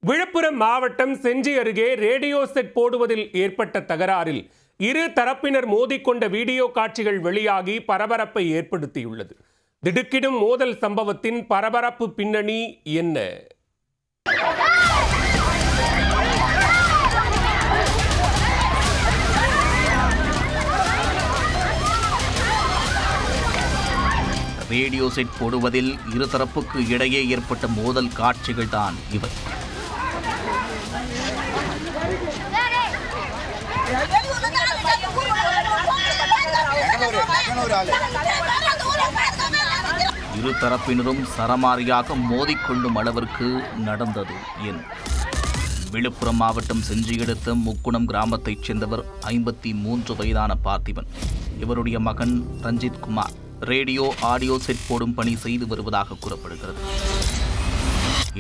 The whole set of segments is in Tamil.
விழுப்புரம் மாவட்டம் செஞ்சி அருகே ரேடியோ செட் போடுவதில் ஏற்பட்ட தகராறில் இரு தரப்பினர் மோதிக்கொண்ட வீடியோ காட்சிகள் வெளியாகி பரபரப்பை ஏற்படுத்தியுள்ளது. திடுக்கிடும் மோதல் சம்பவத்தின் பரபரப்பு பின்னணி என்ன? ரேடியோ செட் போடுவதில் இருதரப்புக்கு இடையே ஏற்பட்ட மோதல் காட்சிகள் தான் இவை. இரு தரப்பினரும் சரமாரியாக மோதிக்கொள்ளும் அளவிற்கு நடந்தது என். விழுப்புரம் மாவட்டம் செஞ்சி அடுத்த முக்குணம் கிராமத்தைச் சேர்ந்தவர் 53 வயதான பார்த்திபன். இவருடைய மகன் Ranjith Kumar radio audio set போடும் பணி செய்து வருவதாக கூறப்படுகிறது.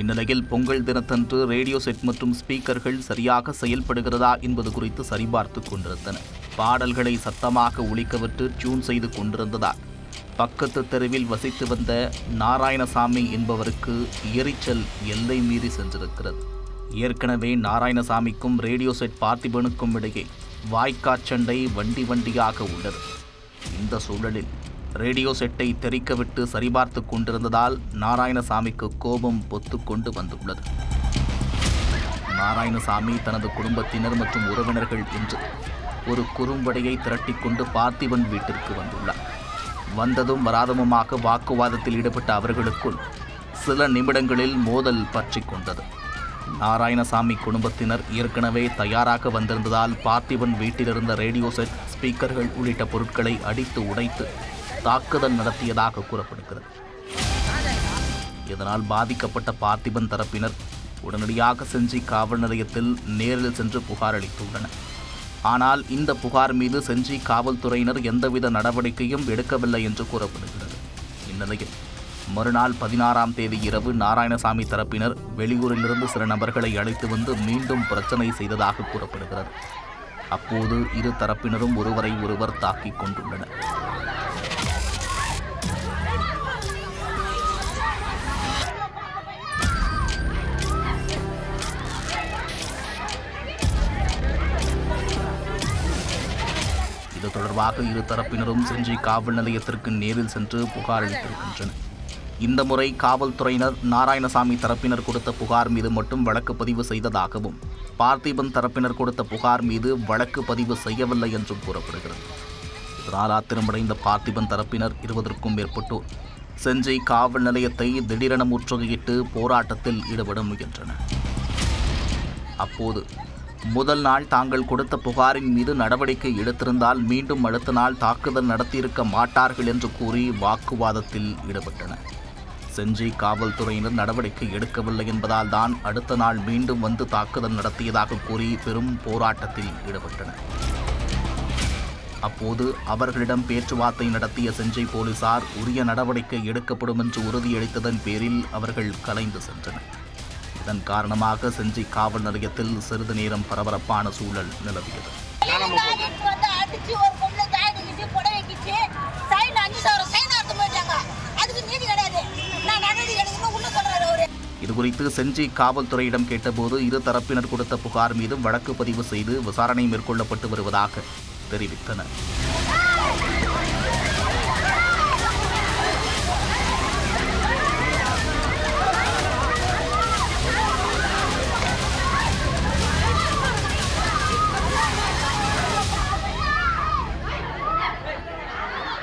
இந்நிலையில் பொங்கல் தினத்தன்று ரேடியோ செட் மற்றும் ஸ்பீக்கர்கள் சரியாக செயல்படுகிறதா என்பது குறித்து சரிபார்த்து கொண்டிருந்தனர். பாடல்களை சத்தமாக ஒலிக்கவிட்டு டியூன் செய்து கொண்டிருந்ததால் பக்கத்து தெருவில் வசித்து வந்த நாராயணசாமி என்பவருக்கு எரிச்சல் எல்லை மீறி சென்றிருக்கிறது. ஏற்கனவே நாராயணசாமிக்கும் ரேடியோ செட் பார்த்திபனுக்கும் இடையே வாய்க்காச்சண்டை வண்டியாக உள்ளது. இந்த சூழலில் ரேடியோ செட்டை தெறிக்கவிட்டு சரிபார்த்து கொண்டிருந்ததால் நாராயணசாமிக்கு கோபம் பொத்துக்கொண்டு வந்துள்ளது. நாராயணசாமி தனது குடும்பத்தினர் மற்றும் உறவினர்கள் என்று ஒரு குறும்படையை திரட்டிக்கொண்டு பார்த்திபன் வீட்டிற்கு வந்துள்ளார். வந்ததும் வராதமுமாக வாக்குவாதத்தில் ஈடுபட்ட அவர்களுக்குள் சில நிமிடங்களில் மோதல் பற்றி கொண்டது. நாராயணசாமி குடும்பத்தினர் ஏற்கனவே தயாராக வந்திருந்ததால் பார்த்திபன் வீட்டிலிருந்த ரேடியோ செட், ஸ்பீக்கர்கள் உள்ளிட்ட பொருட்களை அடித்து உடைத்து தாக்குதல் நடத்தியதாக கூறப்படுகிறது. இதனால் பாதிக்கப்பட்ட பார்த்திபன் தரப்பினர் உடனடியாக செஞ்சி காவல் நிலையத்தில் நேரில் சென்று புகார் அளித்துள்ளனர். ஆனால் இந்த புகார் மீது செஞ்சி காவல்துறையினர் எந்தவித நடவடிக்கையும் எடுக்கவில்லை என்று கூறப்படுகிறது. இந்நிலையில் மறுநாள் 16ஆம் தேதி இரவு நாராயணசாமி தரப்பினர் வெளியூரிலிருந்து சில நபர்களை அழைத்து வந்து மீண்டும் பிரச்சனை செய்ததாக கூறப்படுகிறது. அப்போது இரு தரப்பினரும் ஒருவரை ஒருவர் தாக்கிக் கொண்டுள்ளனர். இது தொடர்பாக இரு தரப்பினரும் செஞ்சி காவல் நிலையத்திற்கு நேரில் சென்று புகார் அளித்திருக்கின்றனர். இந்த முறை காவல்துறையினர் நாராயணசாமி தரப்பினர் கொடுத்த புகார் மீது மட்டும் வழக்கு பதிவு செய்ததாகவும், பார்த்திபன் தரப்பினர் கொடுத்த புகார் மீது வழக்கு பதிவு செய்யவில்லை என்றும் கூறப்படுகிறது. இதனால் ஆத்திரமடைந்த பார்த்திபன் தரப்பினர் 20க்கும் மேற்பட்டோர் செஞ்சி காவல் நிலையத்தை திடீரென முற்றுகையிட்டு போராட்டத்தில் ஈடுபட முயன்றனர். அப்போது முதல் நாள் தாங்கள் கொடுத்த புகாரின் மீது நடவடிக்கை எடுத்திருந்தால் மீண்டும் அடுத்த நாள் தாக்குதல் நடத்தியிருக்க மாட்டார்கள் என்று கூறி வாக்குவாதத்தில் ஈடுபட்டனர். செஞ்சி காவல்துறையினர் நடவடிக்கை எடுக்கவில்லை என்பதால் தான் அடுத்த நாள் மீண்டும் வந்து தாக்குதல் நடத்தியதாக கூறி பெரும் போராட்டத்தில் ஈடுபட்டனர். அப்போது அவர்களிடம் பேச்சுவார்த்தை நடத்திய செஞ்சி போலீசார் உரிய நடவடிக்கை எடுக்கப்படும் என்று உறுதியளித்ததன் பேரில் அவர்கள் கலைந்து சென்றனர். இதன் காரணமாக செஞ்சி காவல் நிலையத்தில் சிறிது நேரம் பரபரப்பான சூழல் நிலவியது. இதுகுறித்து செஞ்சி காவல்துறையிடம் கேட்டபோது இரு தரப்பினர் கொடுத்த புகார் மீது வழக்கு பதிவு செய்து விசாரணை மேற்கொள்ளப்பட்டு வருவதாக தெரிவித்தனர்.